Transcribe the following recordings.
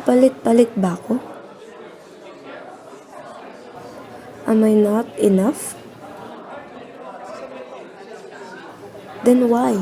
Papalit-palit ba ako? Am I not enough? Then why?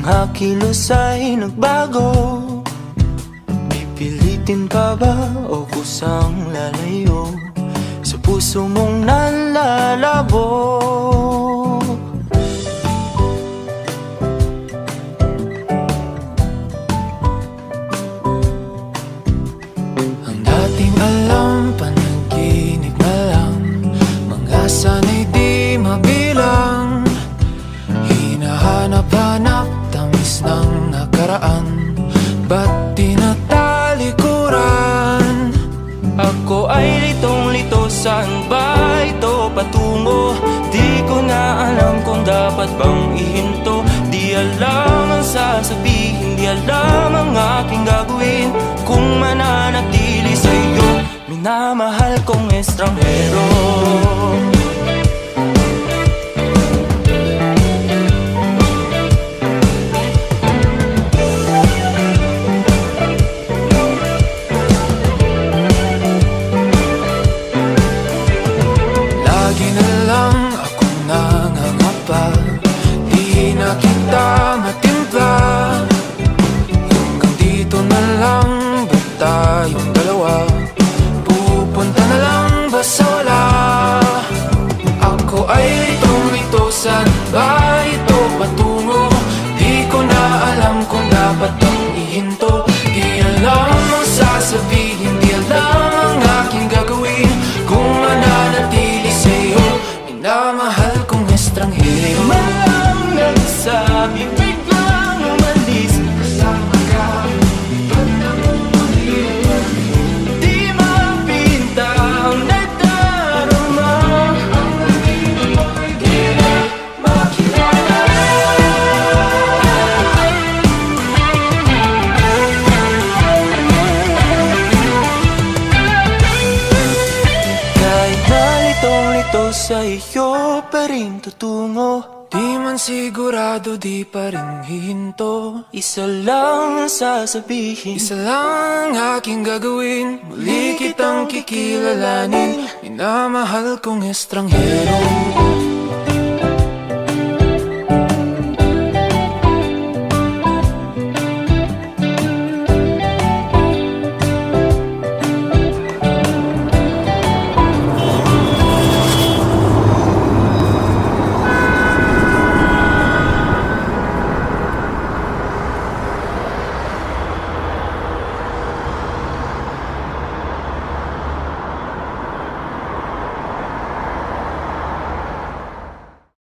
Mga kilos ay nagbago. Pipilitin pa ba o kusang lalayo sa puso mong nalalabo? Ang dating alam, panaginip na lang, mga sanay di mabilang. Hinahanap-hanap tamis ng nakaraan, ba't tinatalikuran? Ako ay litong-lito, saan ba ito patungo? Di ko na alam kung dapat bang ihinto. Di alam ang sasabihin, di alam ang aking gagawin kung mananatili sa'yo, minamahal kong estranghero. Tayong dalawa, pupunta na lang ba sa wala? Ako ay litong-lito, saan ba ito patungo? Di ko na alam kung dapat bang ihinto. Di alam ang sasabihin, di alam ang aking gagawin kung mananatili sa'yo, minamahal kong estranghero. Malang nagsabi, biglang umalis kasama ka. Sa iyo pa rin tutungo, di man sigurado, di pa rin hihinto. Isa lang ang sasabihin, isa lang ang aking gagawin, muli kitang kikilalanin, minamahal kong estranghero.